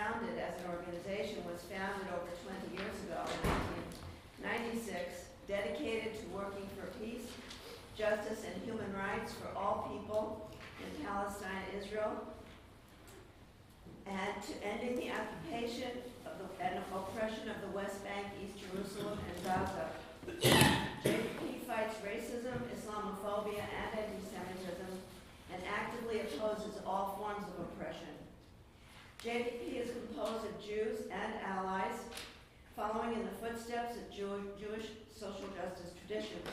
founded as an organization, was founded over 20 years ago in 1996, dedicated to working for peace, justice, and human rights for all people in Palestine and Israel, and to ending the occupation and oppression of the West Bank, East Jerusalem, and Gaza. JVP fights racism, Islamophobia, and anti-Semitism, and actively opposes all forms of oppression. JVP is composed of Jews and allies, following in the footsteps of Jewish social justice traditions.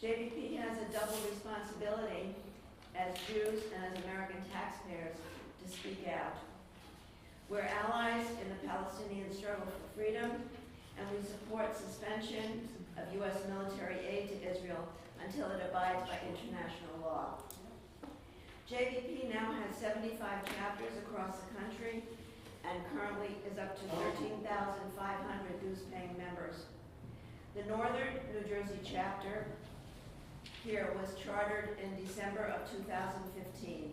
JVP has a double responsibility as Jews and as American taxpayers to speak out. We're allies in the Palestinian struggle for freedom, and we support suspension of U.S. military aid to Israel until it abides by international law. JVP now has 75 chapters across the country and currently is up to 13,500 dues-paying members. The Northern New Jersey chapter here was chartered in December of 2015.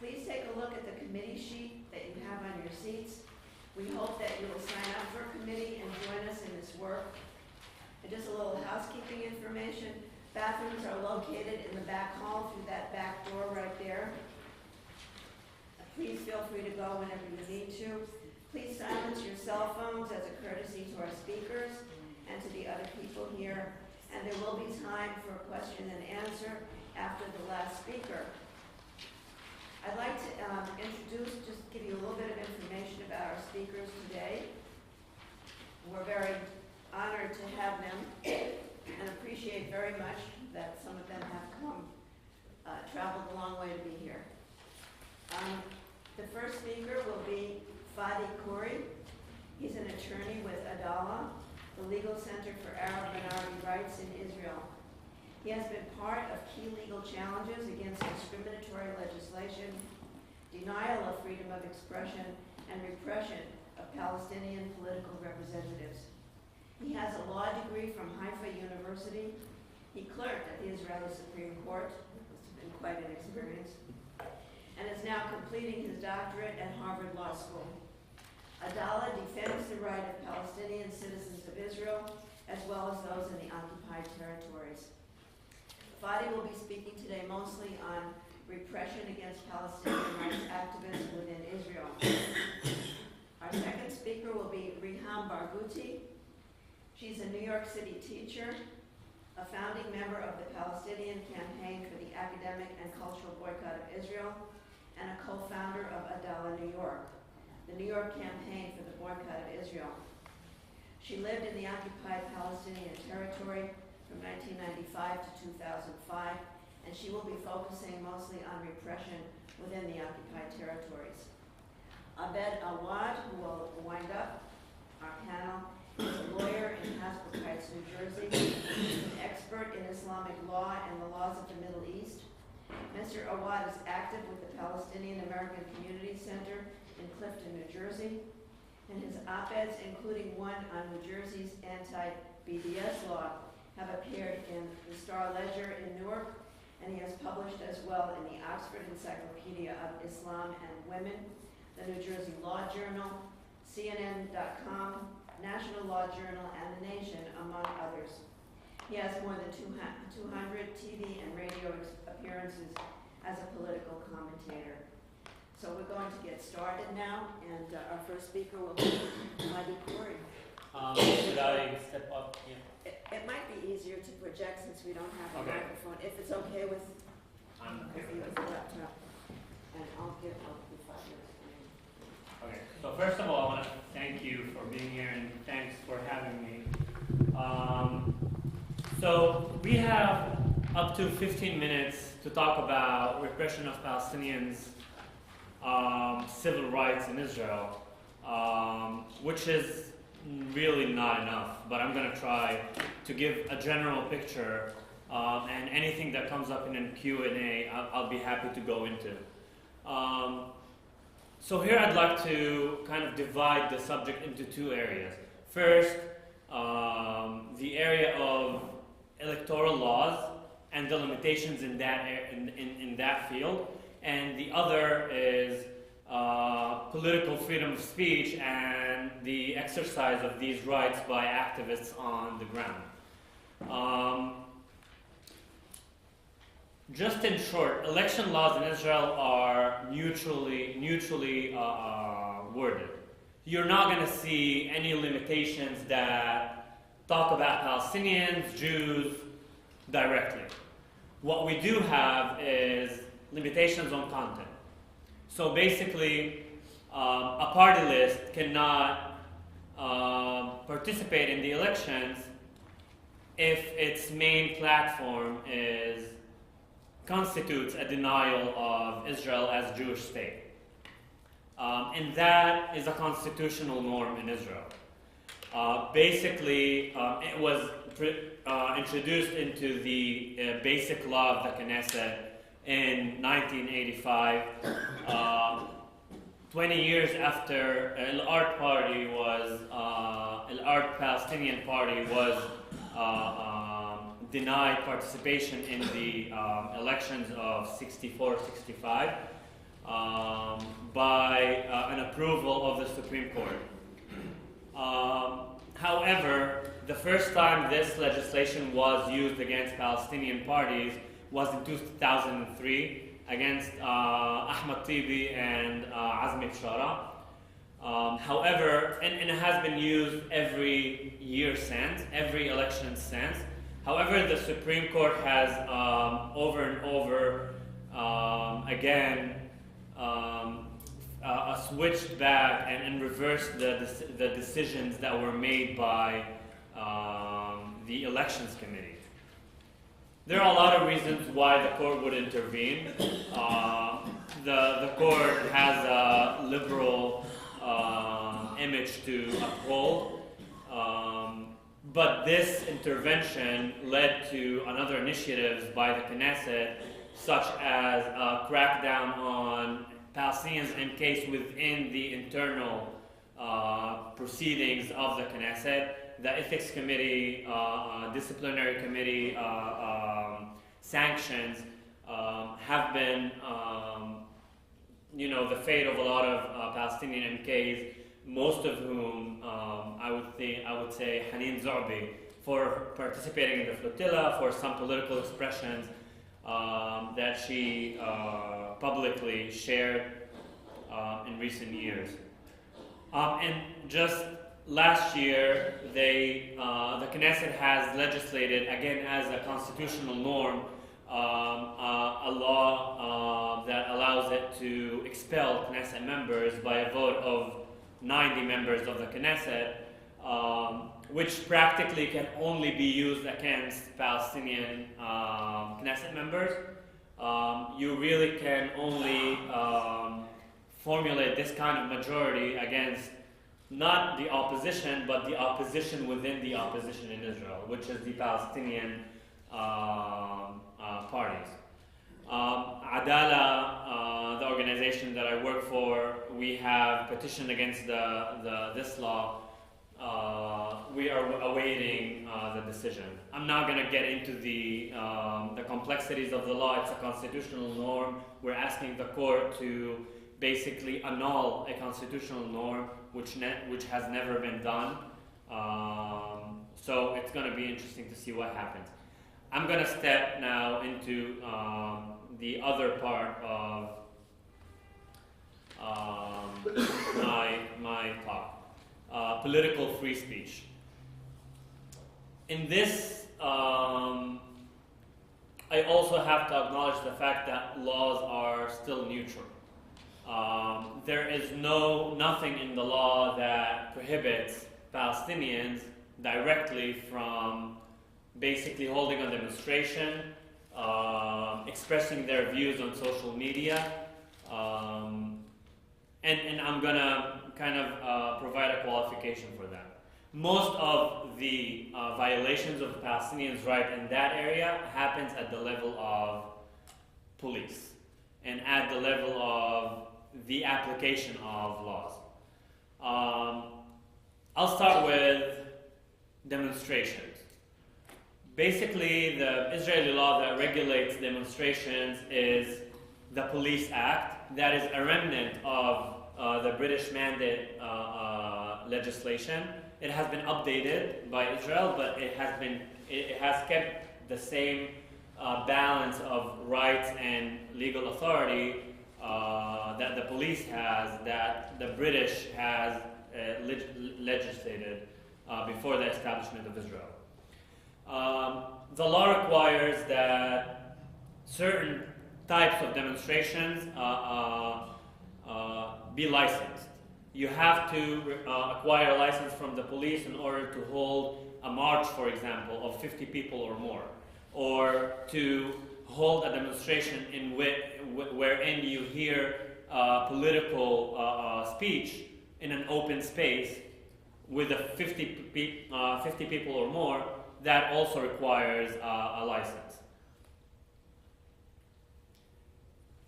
Please take a look at the committee sheet that you have on your seats. We hope that you will sign up for a committee and join us in this work. And just a little housekeeping information. Bathrooms are located in the back hall through that back door right there. Please feel free to go whenever you need to. Please silence your cell phones as a courtesy to our speakers and to the other people here. And there will be time for a question and answer after the last speaker. I'd like to just give you a little bit of information about our speakers today. We're very honored to have them and appreciate very much that some of them have traveled a long way to be here. The first speaker will be Fadi Khouri. He's an attorney with Adalah, the Legal Center for Arab Minority Rights in Israel. He has been part of key legal challenges against discriminatory legislation, denial of freedom of expression, and repression of Palestinian political representatives. He has a law degree from Haifa University. He clerked at the Israeli Supreme Court, must have been quite an experience, and is now completing his doctorate at Harvard Law School. Adalah defends the right of Palestinian citizens of Israel, as well as those in the occupied territories. Fadi will be speaking today mostly on repression against Palestinian rights activists within Israel. Our second speaker will be Riham Barghouti. She's a New York City teacher, a founding member of the Palestinian Campaign for the Academic and Cultural Boycott of Israel, and a co-founder of Adalah New York, the New York Campaign for the Boycott of Israel. She lived in the occupied Palestinian territory from 1995 to 2005, and she will be focusing mostly on repression within the occupied territories. Abed Awad, who will wind up our panel, is a lawyer in Hasbrook Heights, New Jersey. He's an expert in Islamic law and the laws of the Middle East. Mr. Awad is active with the Palestinian American Community Center in Clifton, New Jersey, and his op-eds, including one on New Jersey's anti-BDS law, have appeared in the Star Ledger in Newark, and he has published as well in the Oxford Encyclopedia of Islam and Women, the New Jersey Law Journal, CNN.com, National Law Journal, and The Nation, among others. He has more than 200 TV and radio appearances as a political commentator. So we're going to get started now, and our first speaker will be Fadi Khouri. Should I step up? Yeah. It might be easier to project since we don't have a microphone. If it's okay with you with the laptop, and I'll give 5 minutes. Okay. So first of all, I want to thank you for being here, and thanks for having me. So we have up to 15 minutes to talk about repression of Palestinians, civil rights in Israel, which is really not enough, but I'm going to try to give a general picture, and anything that comes up in a Q&A, I'll be happy to go into. So here I'd like to kind of divide the subject into two areas. First, the area of electoral laws and the limitations in that in that field, and the other is political freedom of speech and the exercise of these rights by activists on the ground. Just in short, election laws in Israel are neutrally worded. You're not going to see any limitations that talk about Palestinians, Jews directly. What we do have is limitations on content. So basically, a party list cannot participate in the elections if its main platform constitutes a denial of Israel as a Jewish state. And that is a constitutional norm in Israel. Basically, it was introduced into the basic law of the Knesset in 1985, 20 years after Al-Art Palestinian Party was denied participation in the elections of 64-65 by an approval of the Supreme Court. However, the first time this legislation was used against Palestinian parties was in 2003 against Ahmad Tibi and Azmi Bshara. However, and it has been used every year since, every election since. However, the Supreme Court has over and over again switched back and reversed the decisions that were made by the Elections Committee. There are a lot of reasons why the court would intervene. The court has a liberal image to uphold, but this intervention led to another initiatives by the Knesset, such as a crackdown on Palestinians encased within the internal proceedings of the Knesset. The Ethics Committee, Disciplinary Committee sanctions have been, the fate of a lot of Palestinian MKs, most of whom I would say Haneen Zorbi, for participating in the flotilla, for some political expressions that she publicly shared in recent years. And just last year, the Knesset has legislated, again as a constitutional norm, a law that allows it to expel Knesset members by a vote of 90 members of the Knesset, which practically can only be used against Palestinian Knesset members. You really can only formulate this kind of majority against not the opposition, but the opposition within the opposition in Israel, which is the Palestinian parties. Adala, the organization that I work for, we have petitioned against this law. We are awaiting the decision. I'm not going to get into the complexities of the law. It's a constitutional norm. We're asking the court to basically annul a constitutional norm which has never been done. So it's going to be interesting to see what happens. I'm going to step now into the other part of my talk, political free speech. In this, I also have to acknowledge the fact that laws are still neutral. There is nothing in the law that prohibits Palestinians directly from basically holding a demonstration, expressing their views on social media, and I'm gonna kind of provide a qualification for that. Most of the violations of Palestinians' right in that area happens at the level of police and at the level of the application of laws. I'll start with demonstrations. Basically, the Israeli law that regulates demonstrations is the Police Act. That is a remnant of the British mandate legislation. It has been updated by Israel, but it has kept the same balance of rights and legal authority that the police has, that the British has legislated before the establishment of Israel. The law requires that certain types of demonstrations be licensed. You have to acquire a license from the police in order to hold a march, for example, of 50 people or more, or to hold a demonstration wherein you hear political speech in an open space with 50 people or more. That also requires a license.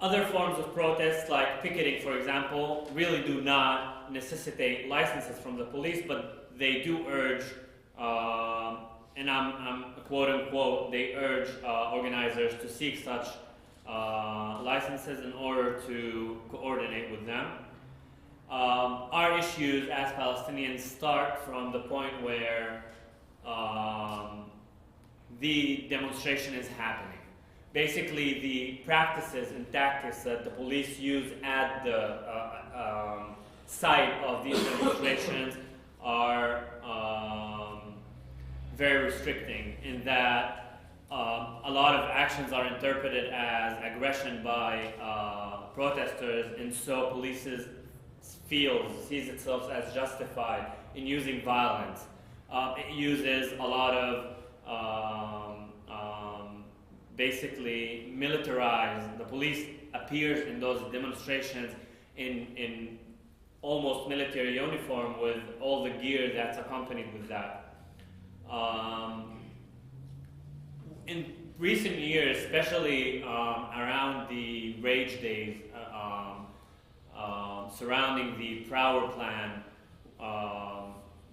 Other forms of protests, like picketing, for example, really do not necessitate licenses from the police, but they do urge, and I'm quote unquote, they urge organizers to seek such licenses in order to coordinate with them. Our issues as Palestinians start from the point where the demonstration is happening. Basically, the practices and tactics that the police use at the site of these demonstrations are very restricting, in that a lot of actions are interpreted as aggression by protesters, and so police sees itself as justified in using violence. It uses a lot of basically militarized. The police appears in those demonstrations in almost military uniform with all the gear that's accompanied with that. In recent years, especially around the rage days surrounding the Prower Plan,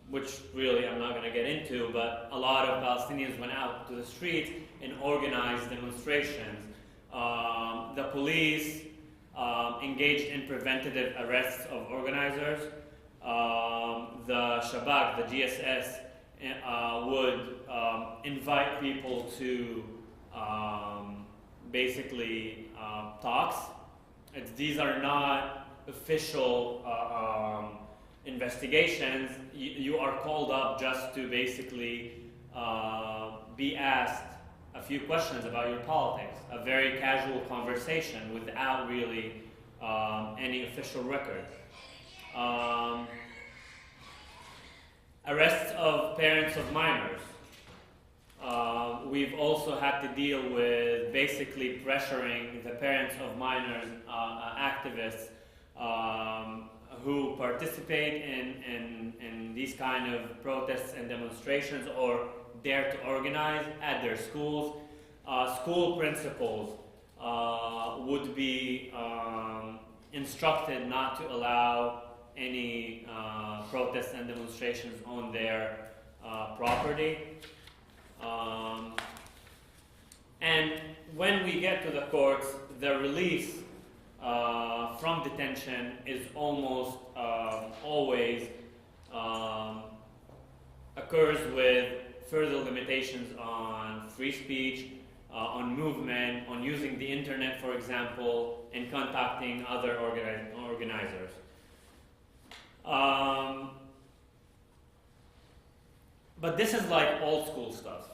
which really I'm not going to get into, but a lot of Palestinians went out to the streets and organized demonstrations. The police engaged in preventative arrests of organizers. The Shabak, the GSS, would invite people to basically talks. These are not official investigations. You are called up just to basically be asked a few questions about your politics, a very casual conversation without really any official record. Arrests of parents of minors. We've also had to deal with basically pressuring the parents of minors activists who participate in these kind of protests and demonstrations or dare to organize at their schools. School principals would be instructed not to allow any protests and demonstrations on their property. And when we get to the courts, the release from detention is almost always occurs with further limitations on free speech, on movement, on using the internet, for example, and contacting other organizers. But this is like old school stuff.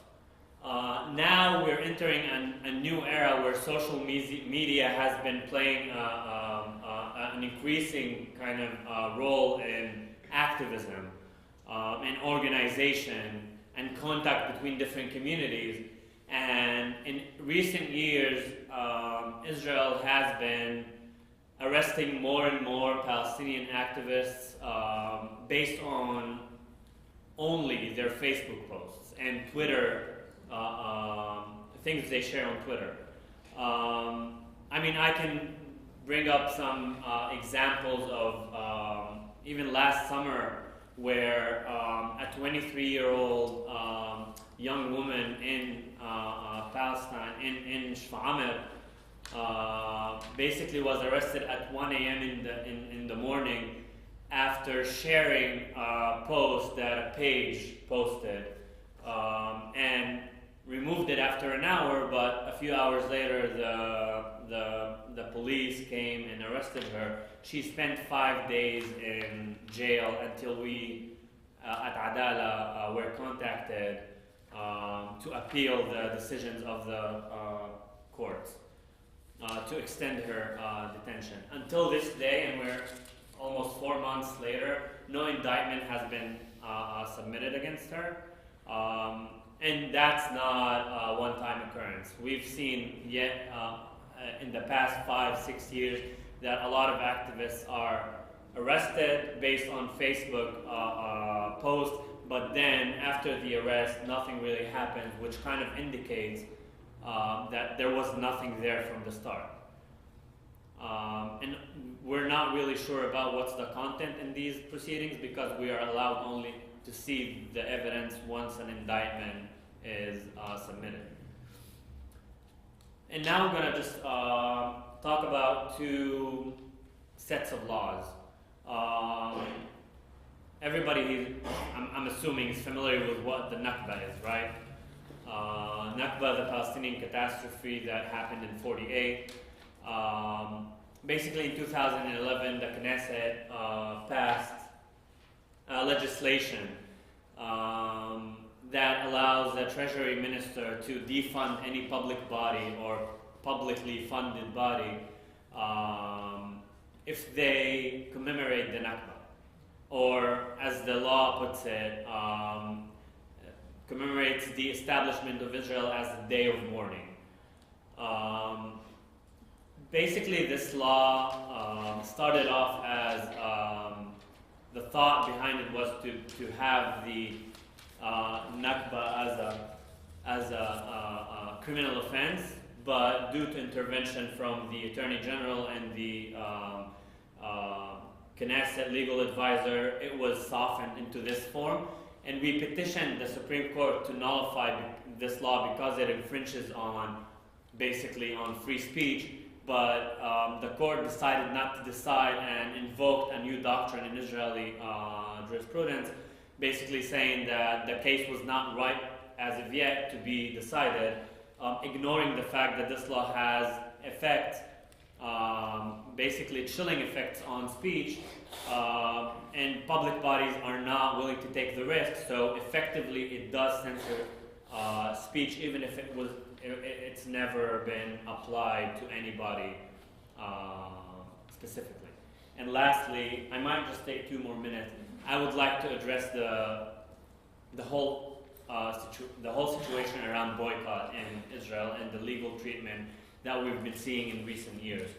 Now we're entering a new era where social media has been playing an increasing kind of role in activism and organization and contact between different communities. And in recent years, Israel has been arresting more and more Palestinian activists based on only their Facebook posts and Twitter, things they share on Twitter. I mean, I can bring up some examples of even last summer where a 23-year-old young woman in Palestine, in Shfa'amer, basically was arrested at 1 a.m. in the morning after sharing a post that a page posted, and removed it after an hour. But a few hours later, the police came and arrested her. She spent 5 days in jail until we at Adala were contacted to appeal the decisions of the courts to extend her detention. Until this day, and we're almost 4 months later, no indictment has been submitted against her. And that's not a one-time occurrence. We've seen in the past 5-6 years that a lot of activists are arrested based on Facebook posts, but then after the arrest, nothing really happens, which kind of indicates that there was nothing there from the start. And we're not really sure about what's the content in these proceedings because we are allowed only to see the evidence once an indictment is submitted. And now I'm going to just talk about two sets of laws. Everybody, I'm assuming, is familiar with what the Nakba is, right? Nakba, the Palestinian catastrophe that happened in '48. Basically, in 2011, the Knesset passed legislation that allows the Treasury Minister to defund any public body or publicly funded body if they commemorate the Nakba, or as the law puts it, commemorates the establishment of Israel as a day of mourning. Basically, this law started off as the thought behind it was to have the Nakba as a criminal offense, but due to intervention from the Attorney General and the Knesset legal advisor, it was softened into this form. And we petitioned the Supreme Court to nullify this law because it infringes basically on free speech. But the court decided not to decide and invoked a new doctrine in Israeli jurisprudence, basically saying that the case was not ripe as of yet to be decided, ignoring the fact that this law has effects, basically chilling effects on speech, and public bodies are not willing to take the risk, so effectively it does censor speech, even if it's never been applied to anybody specifically. And lastly, I might just take 2 more minutes. I would like to address the whole situation around boycott in Israel and the legal treatment that we've been seeing in recent years.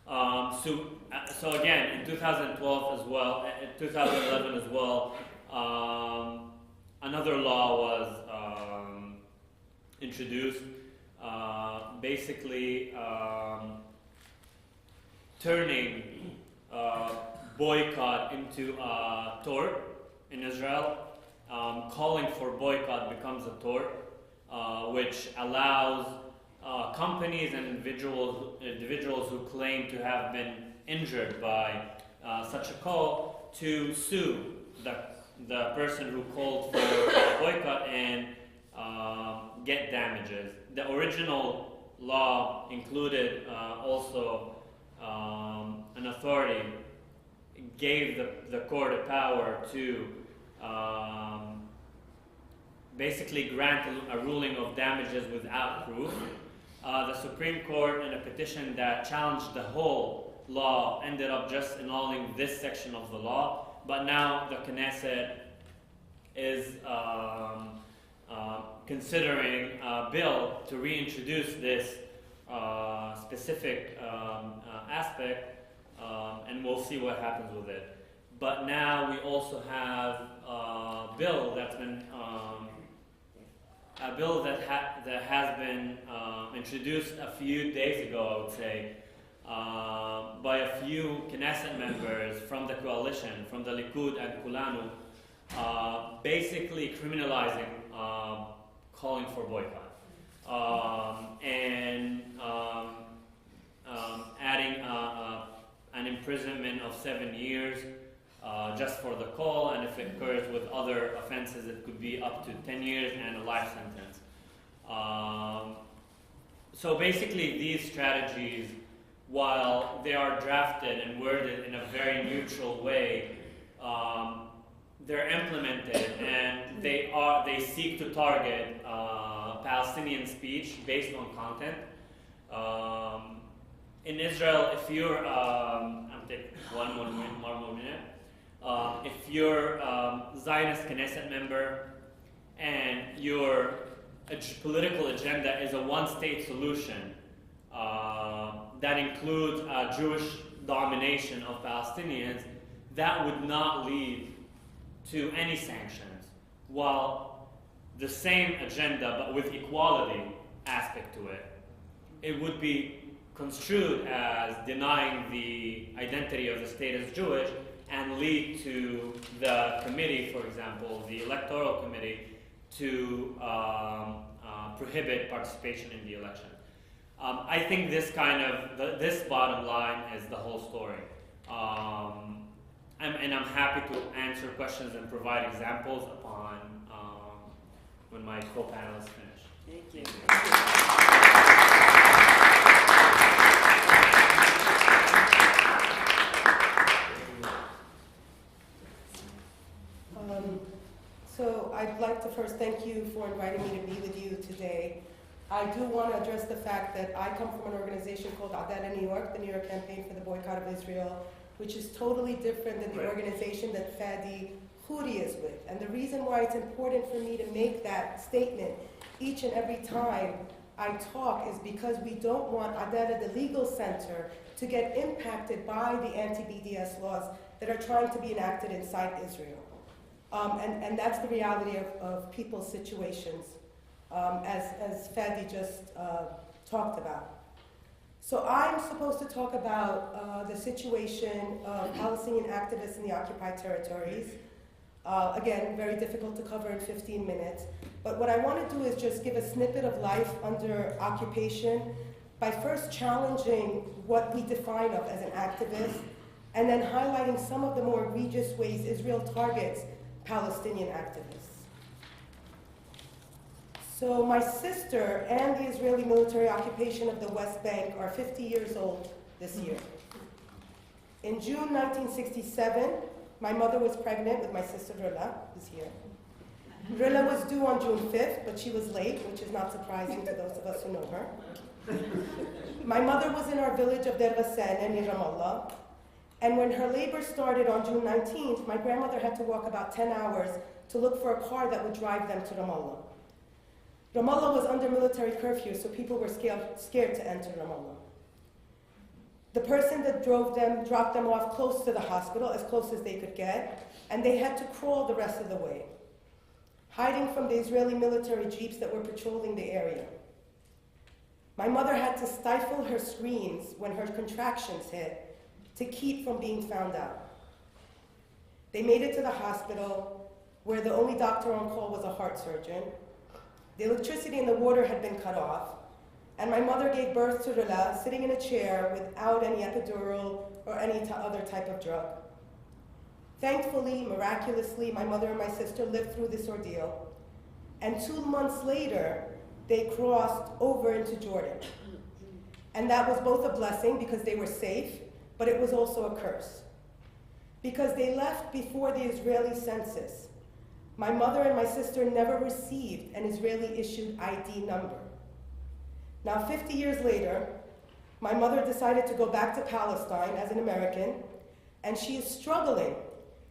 So again, in 2012 as well, in 2011 as well, another law was introduced, basically turning boycott into a tort in Israel. Calling for boycott becomes a tort, which allows companies and individuals who claim to have been injured by such a call to sue the person who called for boycott and get damages. The original law included also an authority, gave the court a power to basically grant a ruling of damages without proof. The Supreme Court, in a petition that challenged the whole law, ended up just annulling this section of the law. But now the Knesset is considering a bill to reintroduce this specific aspect, and we'll see what happens with it. But now we also have a bill that's been that has been introduced a few days ago, I would say, by a few Knesset members from the coalition, from the Likud and Kulanu, basically criminalizing calling for boycott. And imprisonment of 7 years just for the call, and if it occurs with other offenses, it could be up to 10 years and a life sentence. So basically, these strategies, while they are drafted and worded in a very neutral way, they're implemented, and they seek to target Palestinian speech based on content. In Israel, if you're, I'm taking one more minute. If you're Zionist Knesset member and your political agenda is a one-state solution that includes Jewish domination of Palestinians, that would not lead to any sanctions. While the same agenda, but with equality aspect to it, it would be construed as denying the identity of the state as Jewish and lead to the committee, for example, the electoral committee, to prohibit participation in the election. I think this this bottom line is the whole story. And I'm happy to answer questions and provide examples upon when my co-panelists finish. Thank you. So I'd like to first thank you for inviting me to be with you today. I do want to address the fact that I come from an organization called Adala New York, the New York Campaign for the Boycott of Israel, which is totally different than the organization that Fadi Khoury is with. And the reason why it's important for me to make that statement each and every time I talk is because we don't want Adala, the legal center, to get impacted by the anti-BDS laws that are trying to be enacted inside Israel. And that's the reality of people's situations, as Fadi just talked about. So I'm supposed to talk about the situation of Palestinian activists in the occupied territories. Again, very difficult to cover in 15 minutes. But what I want to do is just give a snippet of life under occupation by first challenging what we define of as an activist, and then highlighting some of the more egregious ways Israel targets Palestinian activists. So my sister and the Israeli military occupation of the West Bank are 50 years old this year. In June 1967, my mother was pregnant with my sister Rilla, who's here. Rilla was due on June 5th, but she was late, which is not surprising to those of us who know her. My mother was in our village of Deir Ghassan in Ramallah, and when her labor started on June 19th, my grandmother had to walk about 10 hours to look for a car that would drive them to Ramallah. Ramallah was under military curfew, so people were scared to enter Ramallah. The person that drove them dropped them off close to the hospital, as close as they could get, and they had to crawl the rest of the way, hiding from the Israeli military jeeps that were patrolling the area. My mother had to stifle her screams when her contractions hit to keep from being found out. They made it to the hospital, where the only doctor on call was a heart surgeon. The electricity and the water had been cut off, and my mother gave birth to Rilla sitting in a chair without any epidural or any other type of drug. Thankfully, miraculously, my mother and my sister lived through this ordeal, and 2 months later, they crossed over into Jordan. And that was both a blessing because they were safe, but it was also a curse. Because they left before the Israeli census, my mother and my sister never received an Israeli-issued ID number. Now, 50 years later, my mother decided to go back to Palestine as an American, and she is struggling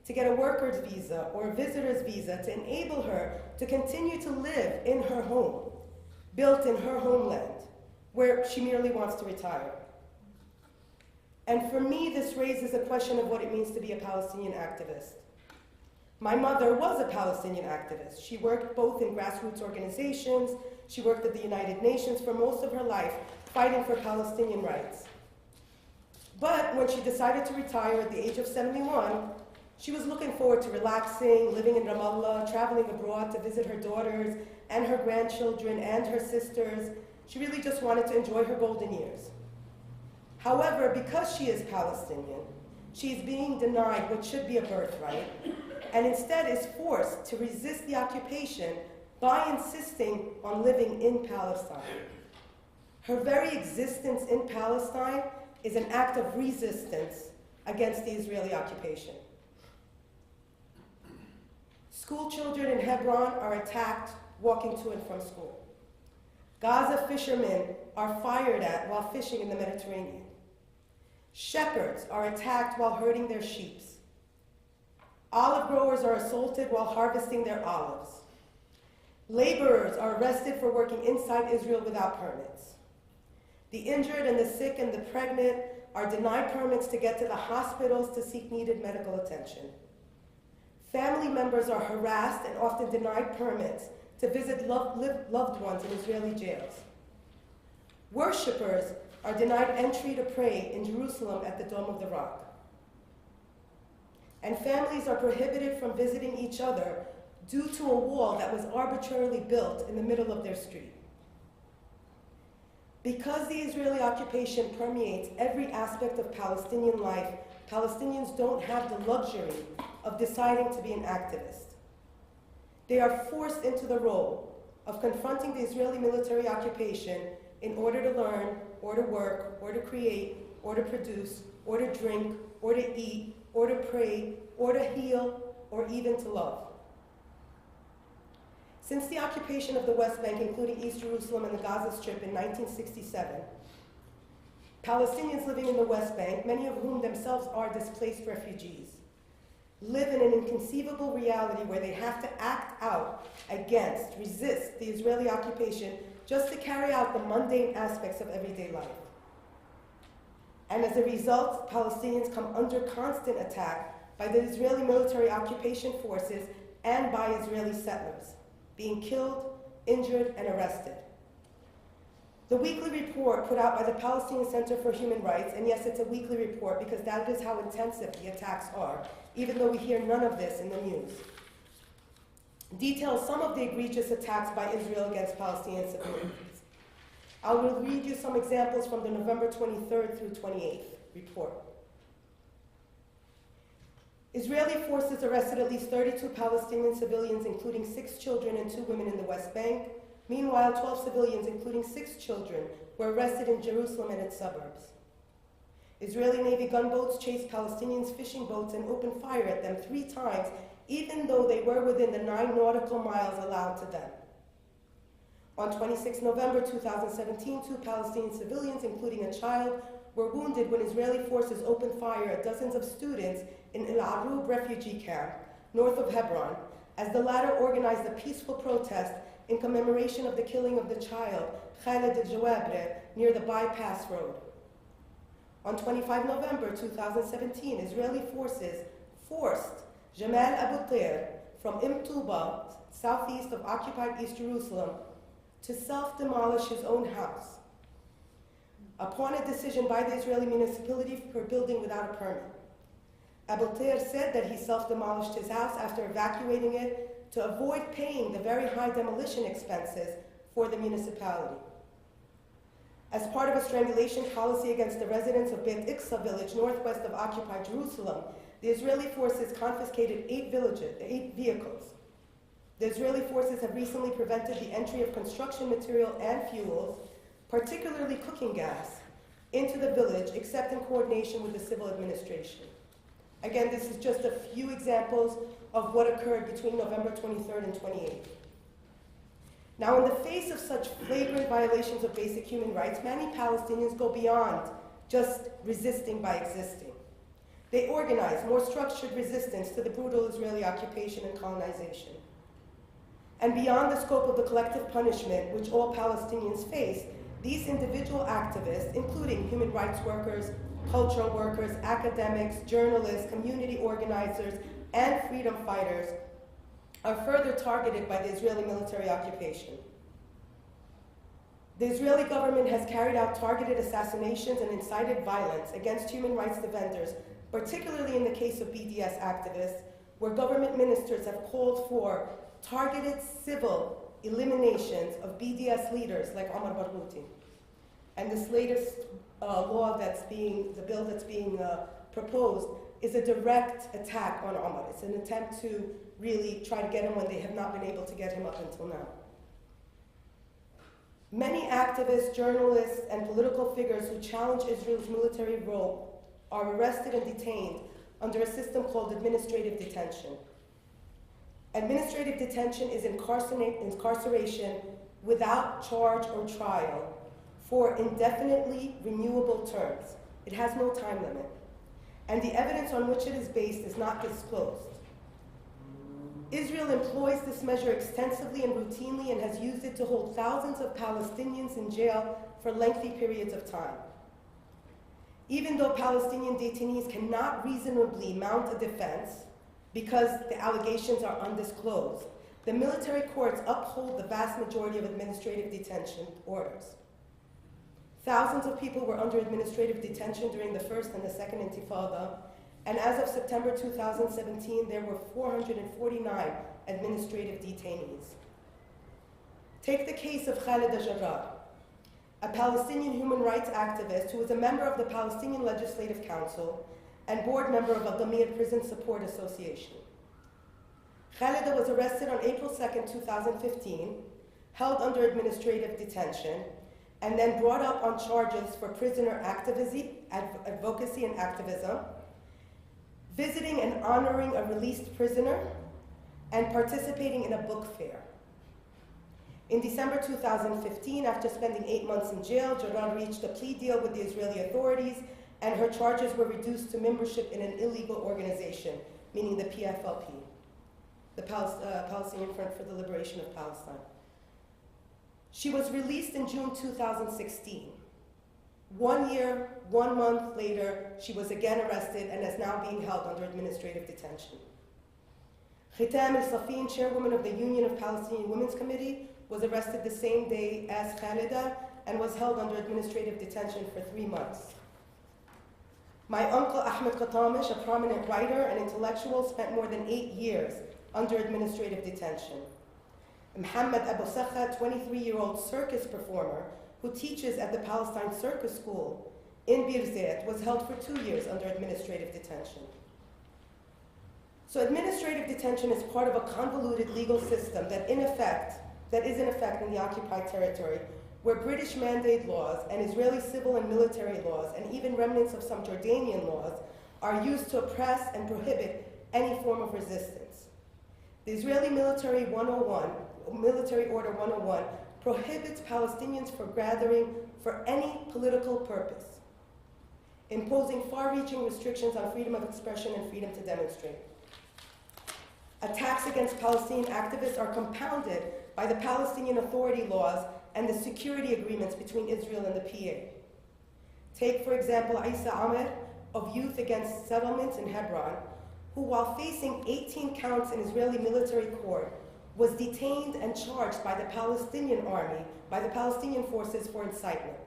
to get a worker's visa or a visitor's visa to enable her to continue to live in her home, built in her homeland, where she merely wants to retire. And for me, this raises a question of what it means to be a Palestinian activist. My mother was a Palestinian activist. She worked both in grassroots organizations, she worked at the United Nations for most of her life, fighting for Palestinian rights. But when she decided to retire at the age of 71, she was looking forward to relaxing, living in Ramallah, traveling abroad to visit her daughters and her grandchildren and her sisters. She really just wanted to enjoy her golden years. However, because she is Palestinian, She is being denied what should be a birthright, and instead is forced to resist the occupation by insisting on living in Palestine. Her very existence in Palestine is an act of resistance against the Israeli occupation. School children in Hebron are attacked walking to and from school. Gaza fishermen are fired at while fishing in the Mediterranean. Shepherds are attacked while herding their sheep. Olive growers are assaulted while harvesting their olives. Laborers are arrested for working inside Israel without permits. The injured and the sick and the pregnant are denied permits to get to the hospitals to seek needed medical attention. Family members are harassed and often denied permits to visit loved ones in Israeli jails. Worshippers are denied entry to pray in Jerusalem at the Dome of the Rock. And families are prohibited from visiting each other due to a wall that was arbitrarily built in the middle of their street. Because the Israeli occupation permeates every aspect of Palestinian life, Palestinians don't have the luxury of deciding to be an activist. They are forced into the role of confronting the Israeli military occupation in order to learn, or to work, or to create, or to produce, or to drink, or to eat, or to pray, or to heal, or even to love. Since the occupation of the West Bank, including East Jerusalem and the Gaza Strip in 1967, Palestinians living in the West Bank, many of whom themselves are displaced refugees, live in an inconceivable reality where they have to act out against, resist the Israeli occupation just to carry out the mundane aspects of everyday life. And as a result, Palestinians come under constant attack by the Israeli military occupation forces and by Israeli settlers, being killed, injured, and arrested. The weekly report put out by the Palestinian Center for Human Rights, and yes, it's a weekly report because that is how intensive the attacks are, even though we hear none of this in the news, details some of the egregious attacks by Israel against Palestinian civilians. I will read you some examples from the November 23rd through 28th report. Israeli forces arrested at least 32 Palestinian civilians, including 6 children and 2 women in the West Bank. Meanwhile, 12 civilians, including 6 children, were arrested in Jerusalem and its suburbs. Israeli Navy gunboats chased Palestinians' fishing boats and opened fire at them 3 times, even though they were within the 9 nautical miles allowed to them. On 26 November 2017, 2 Palestinian civilians, including a child, were wounded when Israeli forces opened fire at dozens of students in El Arub refugee camp, north of Hebron, as the latter organized a peaceful protest in commemoration of the killing of the child, Khaled al-Jawabre, near the bypass road. On 25 November 2017, Israeli forces forced Jamal Abu Tair from Tuba, southeast of occupied East Jerusalem, to self-demolish his own house, upon a decision by the Israeli municipality for building without a permit. Abu Tair said that he self-demolished his house after evacuating it to avoid paying the very high demolition expenses for the municipality. As part of a strangulation policy against the residents of Beit Iksa village northwest of occupied Jerusalem, the Israeli forces confiscated 8 vehicles. The Israeli forces have recently prevented the entry of construction material and fuels, particularly cooking gas, into the village except in coordination with the civil administration. Again, this is just a few examples of what occurred between November 23rd and 28th. Now, in the face of such flagrant violations of basic human rights, many Palestinians go beyond just resisting by existing. They organize more structured resistance to the brutal Israeli occupation and colonization. And beyond the scope of the collective punishment which all Palestinians face, these individual activists, including human rights workers, cultural workers, academics, journalists, community organizers, and freedom fighters, are further targeted by the Israeli military occupation. The Israeli government has carried out targeted assassinations and incited violence against human rights defenders, particularly in the case of BDS activists, where government ministers have called for targeted civil eliminations of BDS leaders like Omar Barghouti. And this latest the bill that's being proposed is a direct attack on Omar. It's an attempt to really try to get him when they have not been able to get him up until now. Many activists, journalists, and political figures who challenge Israel's military role are arrested and detained under a system called administrative detention. Administrative detention is incarceration without charge or trial for indefinitely renewable terms. It has no time limit, and the evidence on which it is based is not disclosed. Israel employs this measure extensively and routinely and has used it to hold thousands of Palestinians in jail for lengthy periods of time. Even though Palestinian detainees cannot reasonably mount a defense because the allegations are undisclosed, the military courts uphold the vast majority of administrative detention orders. Thousands of people were under administrative detention during the first and the second Intifada, and as of September 2017, there were 449 administrative detainees. Take the case of Khaled Jarrah, a Palestinian human rights activist who was a member of the Palestinian Legislative Council and board member of Al-Damir Prison Support Association. Khaled was arrested on April 2nd, 2015, held under administrative detention, and then brought up on charges for prisoner advocacy and activism, visiting and honoring a released prisoner, and participating in a book fair. In December 2015, after spending 8 months in jail, Jarrah reached a plea deal with the Israeli authorities, and her charges were reduced to membership in an illegal organization, meaning the PFLP, the Palestinian Front for the Liberation of Palestine. She was released in June 2016. 1 year, 1 month later, she was again arrested and is now being held under administrative detention. Khitam al-Safin, chairwoman of the Union of Palestinian Women's Committee, was arrested the same day as Khaleda and was held under administrative detention for 3 months. My uncle Ahmed Qatamish, a prominent writer and intellectual, spent more than 8 years under administrative detention. Mohammed Abu Sakha, 23-year-old circus performer who teaches at the Palestine Circus School in Birzeit, was held for 2 years under administrative detention. So administrative detention is part of a convoluted legal system that is in effect in the occupied territory, where British mandate laws and Israeli civil and military laws, and even remnants of some Jordanian laws, are used to oppress and prohibit any form of resistance. The Israeli Military Order 101 prohibits Palestinians from gathering for any political purpose, imposing far-reaching restrictions on freedom of expression and freedom to demonstrate. Attacks against Palestinian activists are compounded by the Palestinian Authority laws and the security agreements between Israel and the PA. Take, for example, Isa Ahmed of Youth Against Settlements in Hebron, who, while facing 18 counts in Israeli military court, was detained and charged by the Palestinian army, by the Palestinian forces, for incitement.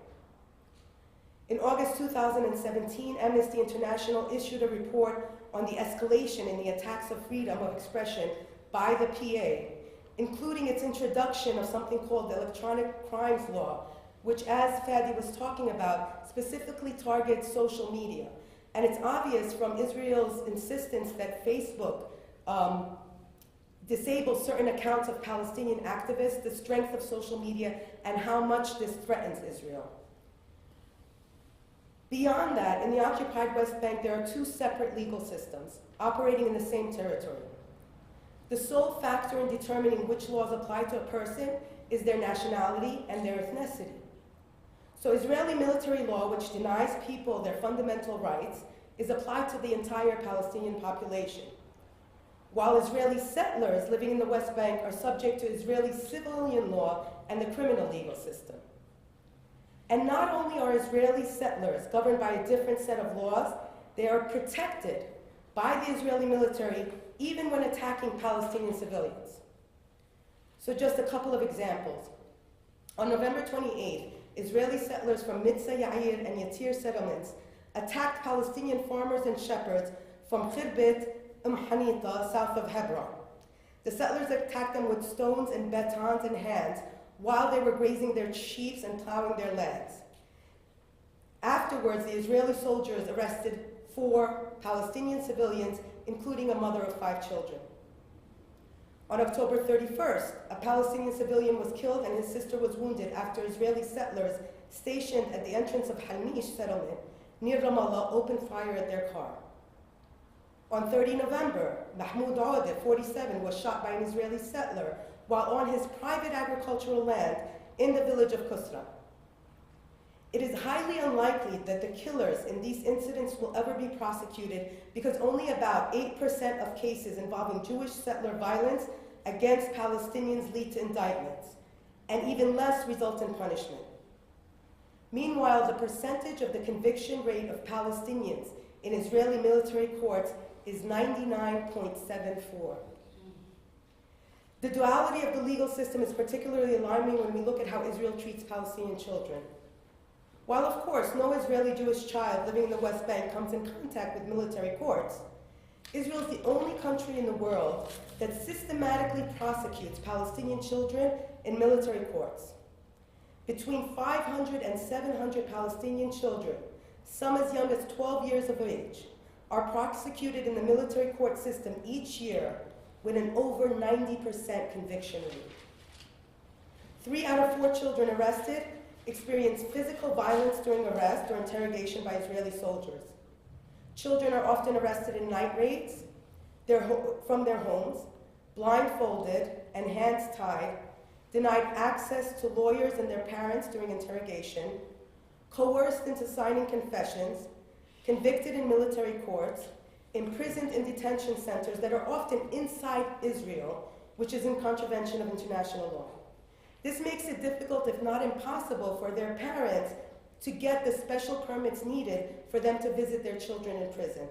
In August 2017, Amnesty International issued a report on the escalation in the attacks of freedom of expression by the PA, including its introduction of something called the Electronic Crimes Law, which, as Fadi was talking about, specifically targets social media. And it's obvious from Israel's insistence that Facebook disables certain accounts of Palestinian activists, the strength of social media, and how much this threatens Israel. Beyond that, in the occupied West Bank, there are 2 separate legal systems operating in the same territory. The sole factor in determining which laws apply to a person is their nationality and their ethnicity. So Israeli military law, which denies people their fundamental rights, is applied to the entire Palestinian population, while Israeli settlers living in the West Bank are subject to Israeli civilian law and the criminal legal system. And not only are Israeli settlers governed by a different set of laws, they are protected by the Israeli military even when attacking Palestinian civilians. So just a couple of examples. On November 28th, Israeli settlers from Mitzah Yair and Yatir settlements attacked Palestinian farmers and shepherds from Khirbet Hanita, south of Hebron. The settlers attacked them with stones and batons in hands while they were grazing their sheep and plowing their lands. Afterwards, the Israeli soldiers arrested 4 Palestinian civilians, including a mother of 5 children. On October 31st, a Palestinian civilian was killed and his sister was wounded after Israeli settlers stationed at the entrance of Halmish settlement near Ramallah opened fire at their car. On 30 November, Mahmoud Aoudeh, 47, was shot by an Israeli settler while on his private agricultural land in the village of Kusra. It is highly unlikely that the killers in these incidents will ever be prosecuted because only about 8% of cases involving Jewish settler violence against Palestinians lead to indictments, and even less result in punishment. Meanwhile, the percentage of the conviction rate of Palestinians in Israeli military courts is 99.74. The duality of the legal system is particularly alarming when we look at how Israel treats Palestinian children. While, of course, no Israeli Jewish child living in the West Bank comes in contact with military courts, Israel is the only country in the world that systematically prosecutes Palestinian children in military courts. Between 500 and 700 Palestinian children, some as young as 12 years of age, are prosecuted in the military court system each year with an over 90% conviction rate. 3 out of 4 children arrested experience physical violence during arrest or interrogation by Israeli soldiers. Children are often arrested in night raids from their homes, blindfolded and hands tied, denied access to lawyers and their parents during interrogation, coerced into signing confessions, convicted in military courts, imprisoned in detention centers that are often inside Israel, which is in contravention of international law. This makes it difficult, if not impossible, for their parents to get the special permits needed for them to visit their children in prison.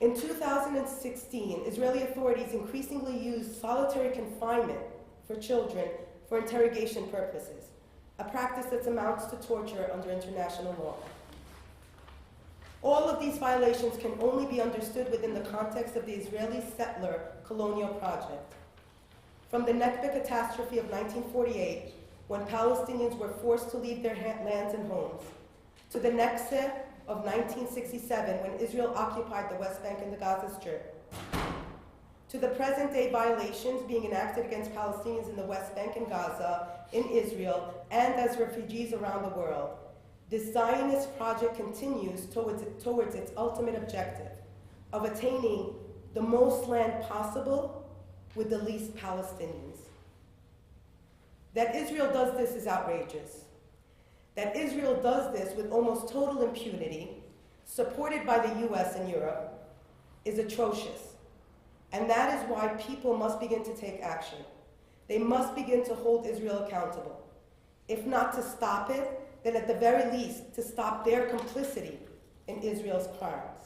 In 2016, Israeli authorities increasingly used solitary confinement for children for interrogation purposes, a practice that amounts to torture under international law. All of these violations can only be understood within the context of the Israeli settler colonial project. From the Nakba catastrophe of 1948, when Palestinians were forced to leave their lands and homes, to the Nakba of 1967, when Israel occupied the West Bank and the Gaza Strip, to the present-day violations being enacted against Palestinians in the West Bank and Gaza, in Israel, and as refugees around the world, this Zionist project continues towards its ultimate objective of attaining the most land possible with the least Palestinians. That Israel does this is outrageous. That Israel does this with almost total impunity, supported by the US and Europe, is atrocious. And that is why people must begin to take action. They must begin to hold Israel accountable. If not to stop it, then at the very least to stop their complicity in Israel's crimes.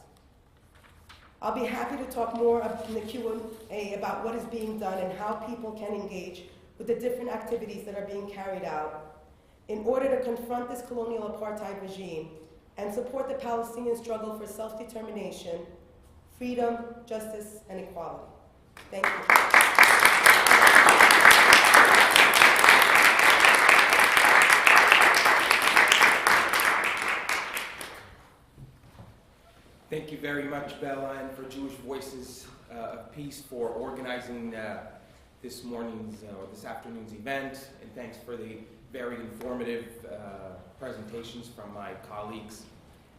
I'll be happy to talk more in the Q&A about what is being done and how people can engage with the different activities that are being carried out in order to confront this colonial apartheid regime and support the Palestinian struggle for self-determination, freedom, justice, and equality. Thank you. Thank you very much, Bella, and for Jewish Voices of Peace for organizing this morning's or this afternoon's event, and thanks for the very informative presentations from my colleagues.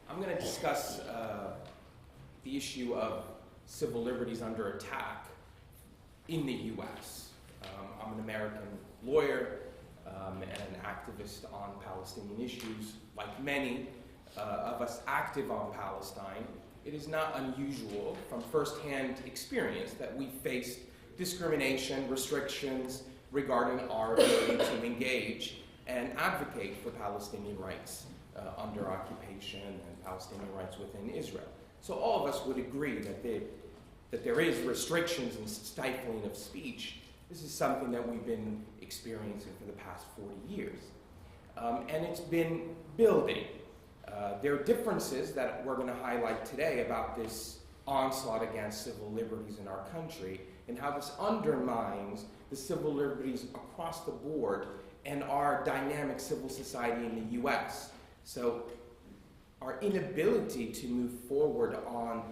I'm going to discuss the issue of civil liberties under attack in the U.S. I'm an American lawyer and an activist on Palestinian issues. Like many of us active on Palestine, it is not unusual from firsthand experience that we faced discrimination, restrictions regarding our ability to engage and advocate for Palestinian rights under occupation and Palestinian rights within Israel. So all of us would agree that there is restrictions and stifling of speech. This is something that we've been experiencing for the past 40 years. And it's been building. There are differences that we're going to highlight today about this onslaught against civil liberties in our country and how this undermines the civil liberties across the board and our dynamic civil society in the U.S. So our inability to move forward on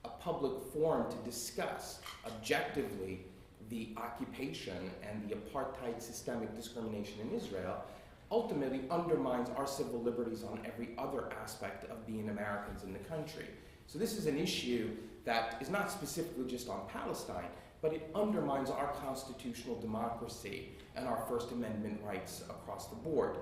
a public forum to discuss objectively the occupation and the apartheid systemic discrimination in Israel ultimately undermines our civil liberties on every other aspect of being Americans in the country. So this is an issue that is not specifically just on Palestine, but it undermines our constitutional democracy and our First Amendment rights across the board.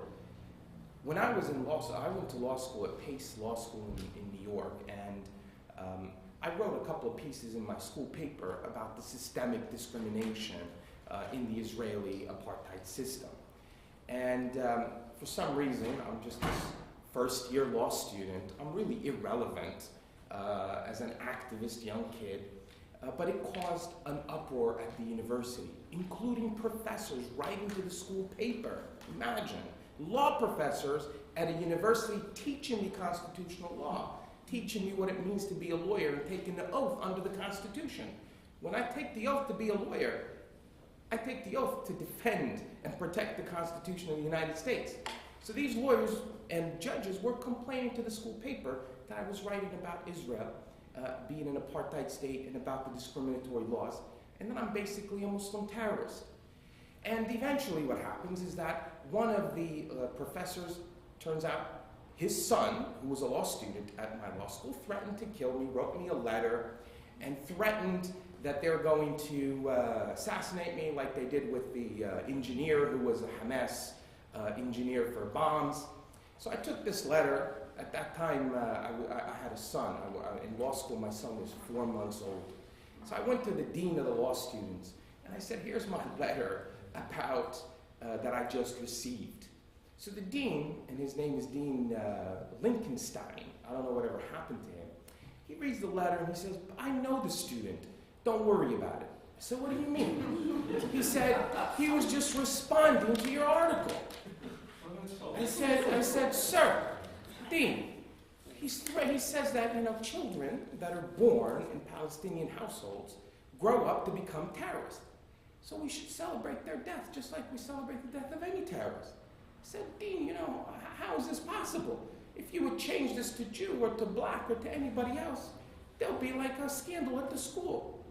When I was in law school, I went to law school at Pace Law School in New York, and I wrote a couple of pieces in my school paper about the systemic discrimination in the Israeli apartheid system. And for some reason, I'm just this first-year law student. I'm really irrelevant as an activist young kid, but it caused an uproar at the university, including professors writing to the school paper. Imagine, law professors at a university teaching me constitutional law, teaching me what it means to be a lawyer and taking the oath under the Constitution. When I take the oath to be a lawyer, I take the oath to defend and protect the Constitution of the United States. So these lawyers and judges were complaining to the school paper that I was writing about Israel being an apartheid state and about the discriminatory laws, and that I'm basically a Muslim terrorist. And eventually what happens is that one of the professors, turns out his son, who was a law student at my law school, threatened to kill me, wrote me a letter, and threatened that they're going to assassinate me like they did with the engineer who was a Hamas engineer for bombs. So I took this letter. At that time, I had a son. In law school, my son was 4 months old. So I went to the dean of the law students, and I said, here's my letter about that I just received. So the dean, and his name is Dean Lincolnstein, I don't know whatever happened to him, he reads the letter and he says, I know the student, don't worry about it. I said, what do you mean? He said, he was just responding to your article. I said, sir, Dean, he says that, children that are born in Palestinian households grow up to become terrorists. So we should celebrate their death just like we celebrate the death of any terrorist. I said, Dean, how is this possible? If you would change this to Jew or to black or to anybody else, there'll be like a scandal at the school.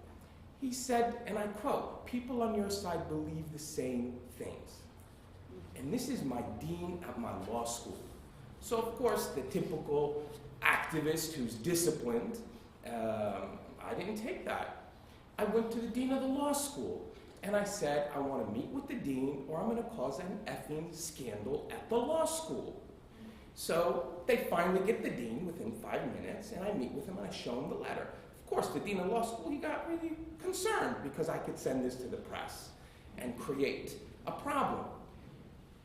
He said, and I quote, people on your side believe the same things. And this is my dean at my law school. So of course, the typical activist who's disciplined, I didn't take that. I went to the dean of the law school. And I said, I want to meet with the dean or I'm going to cause an effing scandal at the law school. So they finally get the dean within 5 minutes, and I meet with him and I show him the letter. Of course, the dean of law school, he got really concerned because I could send this to the press and create a problem.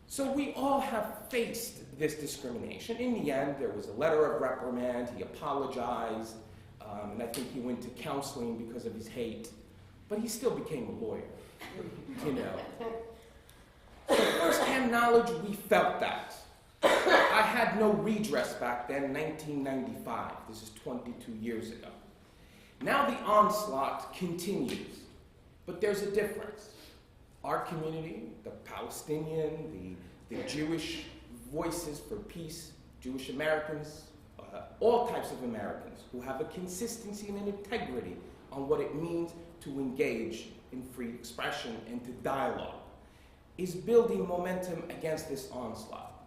So we all have faced this discrimination. In the end, there was a letter of reprimand. He apologized, and I think he went to counseling because of his hate. But he still became a lawyer, So first-hand knowledge, we felt that. I had no redress back then, 1995. This is 22 years ago. Now the onslaught continues, but there's a difference. Our community, the Palestinian, the Jewish voices for peace, Jewish Americans, all types of Americans who have a consistency and an integrity on what it means to engage in free expression and to dialogue, is building momentum against this onslaught.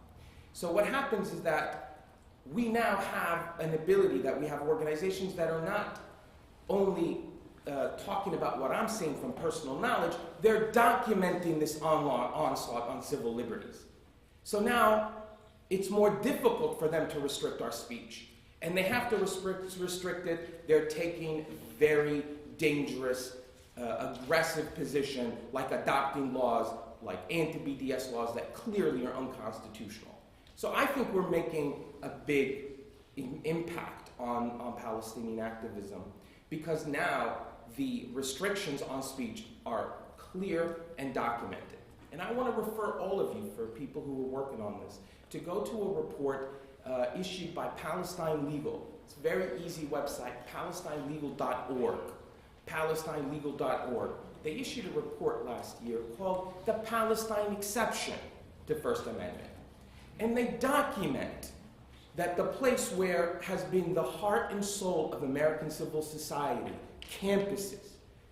So what happens is that we now have an ability that we have organizations that are not only talking about what I'm saying from personal knowledge, they're documenting this onslaught on civil liberties. So now it's more difficult for them to restrict our speech. And they have to restrict it. They're taking very dangerous, aggressive position, like adopting laws, like anti-BDS laws that clearly are unconstitutional. So I think we're making a big impact on Palestinian activism because now the restrictions on speech are clear and documented. And I want to refer all of you, for people who are working on this, to go to a report issued by Palestine Legal. It's a very easy website, palestinelegal.org. palestinelegal.org. They issued a report last year called The Palestine Exception to First Amendment. And they document that the place where has been the heart and soul of American civil society, campuses,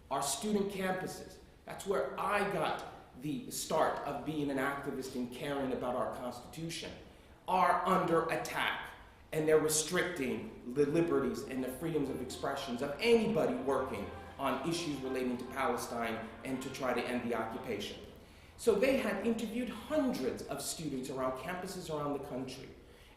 our student campuses, that's where I got the start of being an activist and caring about our Constitution, are under attack. And they're restricting the liberties and the freedoms of expressions of anybody working on issues relating to Palestine and to try to end the occupation. So they had interviewed hundreds of students around campuses around the country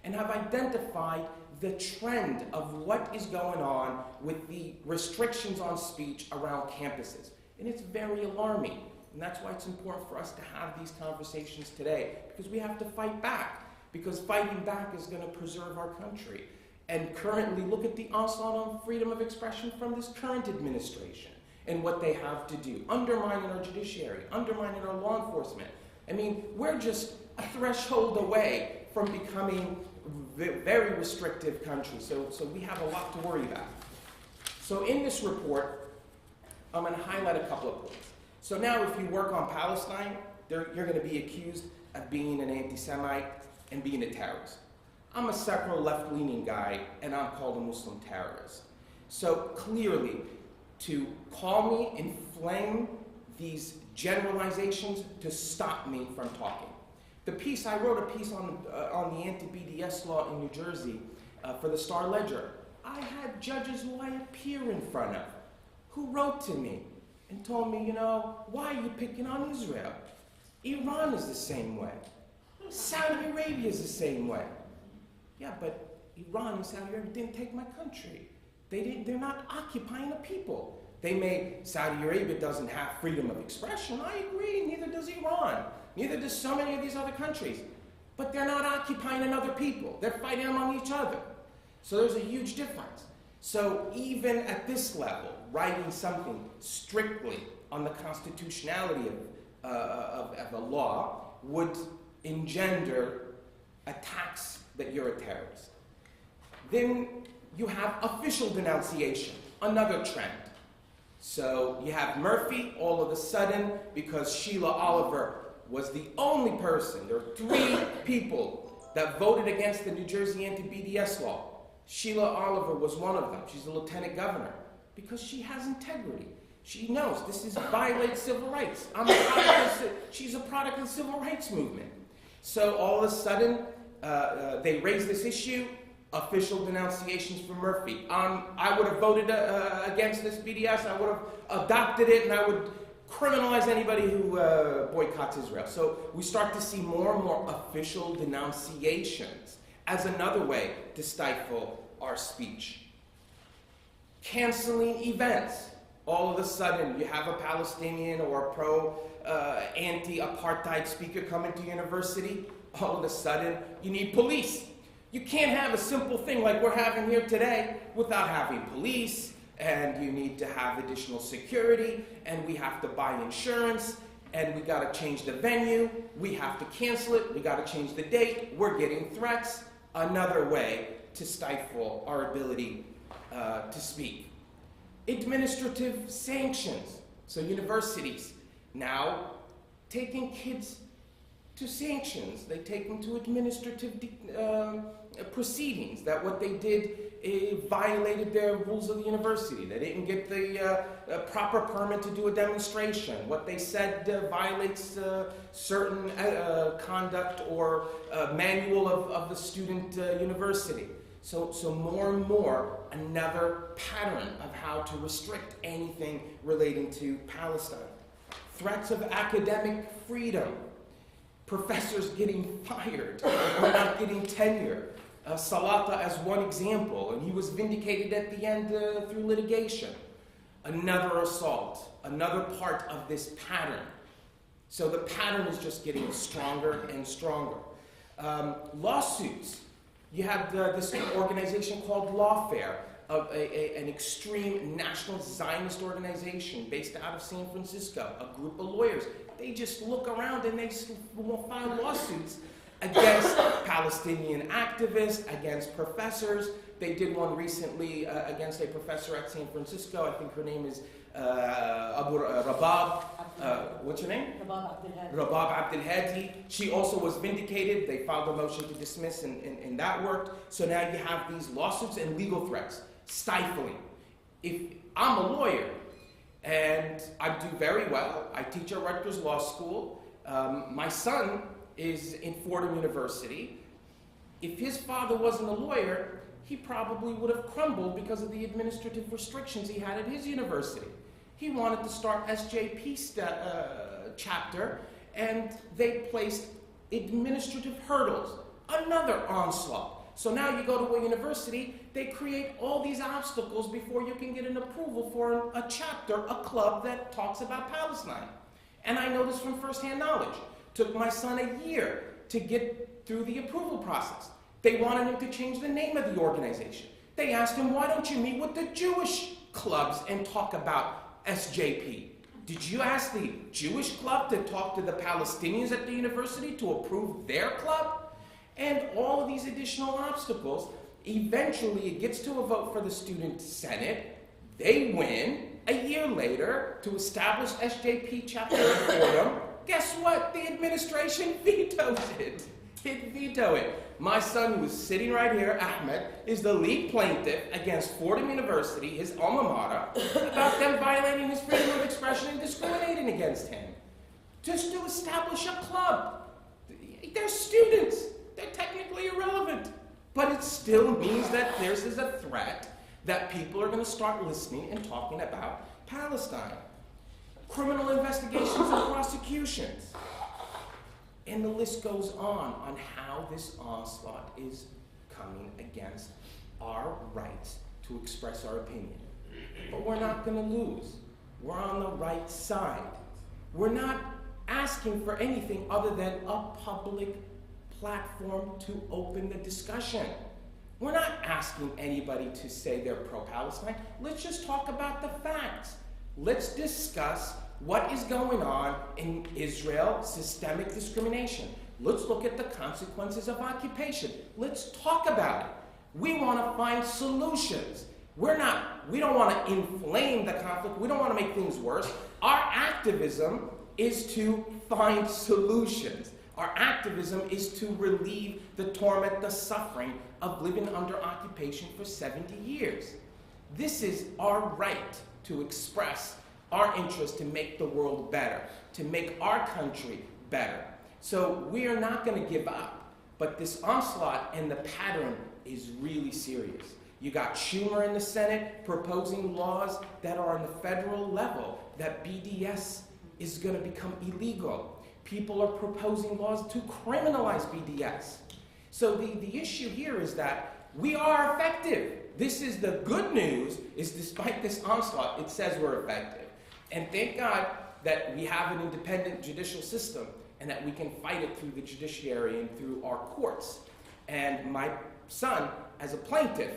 and have identified the trend of what is going on with the restrictions on speech around campuses. And it's very alarming. And that's why it's important for us to have these conversations today, because we have to fight back. Because fighting back is going to preserve our country. And currently, look at the onslaught on freedom of expression from this current administration and what they have to do, undermining our judiciary, undermining our law enforcement. I mean, we're just a threshold away from becoming a very restrictive country. So we have a lot to worry about. So in this report, I'm going to highlight a couple of points. So now if you work on Palestine, you're going to be accused of being an anti-Semite and being a terrorist. I'm a secular left-leaning guy, and I'm called a Muslim terrorist. So clearly, to call me, inflame these generalizations to stop me from talking. I wrote a piece on the anti-BDS law in New Jersey for the Star Ledger. I had judges who I appear in front of who wrote to me and told me, why are you picking on Israel? Iran is the same way. Saudi Arabia is the same way. Yeah, but Iran and Saudi Arabia didn't take my country. They're not occupying a people. Saudi Arabia doesn't have freedom of expression. I agree, neither does Iran. Neither does so many of these other countries. But they're not occupying another people. They're fighting among each other. So there's a huge difference. So even at this level, writing something strictly on the constitutionality of a law would engender attacks that you're a terrorist. Then you have official denunciation, another trend. So you have Murphy all of a sudden, because Sheila Oliver was the only person, there are 3 people that voted against the New Jersey anti-BDS law. Sheila Oliver was one of them. She's the lieutenant governor, because she has integrity. She knows this violates civil rights. She's a product of the civil rights movement. So all of a sudden, they raise this issue, official denunciations from Murphy. I would have voted against this BDS, I would have adopted it, and I would criminalize anybody who boycotts Israel. So we start to see more and more official denunciations as another way to stifle our speech. Canceling events. All of a sudden, you have a Palestinian or a anti-apartheid speaker coming to university. All of a sudden, you need police. You can't have a simple thing like we're having here today without having police, and you need to have additional security, and we have to buy insurance, and we got to change the venue, we have to cancel it, we got to change the date, we're getting threats. Another way to stifle our ability to speak. Administrative sanctions. So universities now taking kids to sanctions. They take them to administrative proceedings. That what they did violated their rules of the university. They didn't get the proper permit to do a demonstration. What they said violates certain conduct or manual of the student university. So more and more, another pattern of how to restrict anything relating to Palestine. Threats of academic freedom. Professors getting fired or not getting tenure. Salata as one example, and he was vindicated at the end through litigation. Another assault, another part of this pattern. So the pattern is just getting stronger and stronger. Lawsuits. You have this organization called Lawfare, an extreme national Zionist organization based out of San Francisco, a group of lawyers. They just look around and they file lawsuits against Palestinian activists, against professors. They did one recently against a professor at San Francisco. I think her name is Abu Rabab. what's her name? Rabab Abdelhadi. Rabab Abdelhadi. She also was vindicated. They filed a motion to dismiss, and that worked. So now you have these lawsuits and legal threats, stifling. If I'm a lawyer, and I do very well, I teach at Rutgers Law School. My son is in Fordham University. If his father wasn't a lawyer, he probably would have crumbled because of the administrative restrictions he had at his university. He wanted to start SJP chapter, and they placed administrative hurdles, another onslaught. So now you go to a university, they create all these obstacles before you can get an approval for a chapter, a club that talks about Palestine. And I know this from firsthand knowledge. Took my son a year to get through the approval process. They wanted him to change the name of the organization. They asked him, why don't you meet with the Jewish clubs and talk about SJP? Did you ask the Jewish club to talk to the Palestinians at the university to approve their club? And all of these additional obstacles, eventually it gets to a vote for the student senate. They win. A year later, to establish SJP chapter in Fordham, guess what? The administration vetoes it. It vetoed it. My son, who is sitting right here, Ahmed, is the lead plaintiff against Fordham University, his alma mater, about them violating his freedom of expression and discriminating against him. Just to establish a club. They're students. They're technically irrelevant. But it still means that there's a threat that people are going to start listening and talking about Palestine. Criminal investigations and prosecutions. And the list goes on how this onslaught is coming against our rights to express our opinion. But we're not going to lose. We're on the right side. We're not asking for anything other than a public platform to open the discussion. We're not asking anybody to say they're pro-Palestine. Let's just talk about the facts. Let's discuss what is going on in Israel, systemic discrimination. Let's look at the consequences of occupation. Let's talk about it. We want to find solutions. We don't want to inflame the conflict. We don't want to make things worse. Our activism is to find solutions. Our activism is to relieve the torment, the suffering of living under occupation for 70 years. This is our right to express our interest to make the world better, to make our country better. So we are not going to give up, but this onslaught and the pattern is really serious. You got Schumer in the Senate proposing laws that are on the federal level, that BDS is going to become illegal. People are proposing laws to criminalize BDS. So the issue here is that we are effective. This is the good news, is despite this onslaught, it says we're effective. And thank God that we have an independent judicial system and that we can fight it through the judiciary and through our courts. And my son, as a plaintiff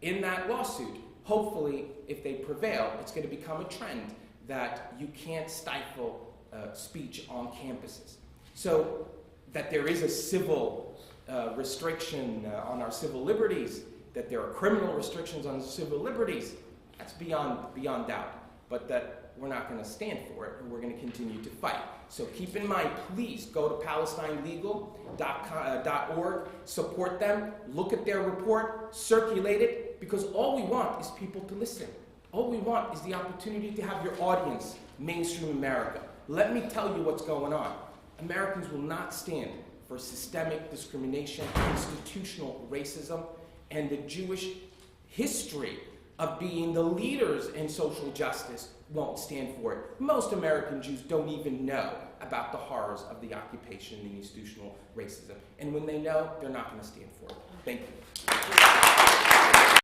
in that lawsuit, hopefully, if they prevail, it's going to become a trend that you can't stifle speech on campuses. So that there is a civil restriction on our civil liberties, that there are criminal restrictions on civil liberties, that's beyond doubt. But that we're not going to stand for it, and we're going to continue to fight. So keep in mind, please go to PalestineLegal.org, support them, look at their report, circulate it, because all we want is people to listen. All we want is the opportunity to have your audience mainstream America. Let me tell you what's going on. Americans will not stand for systemic discrimination, institutional racism, and the Jewish history of being the leaders in social justice won't stand for it. Most American Jews don't even know about the horrors of the occupation and the institutional racism. And when they know, they're not going to stand for it. Thank you.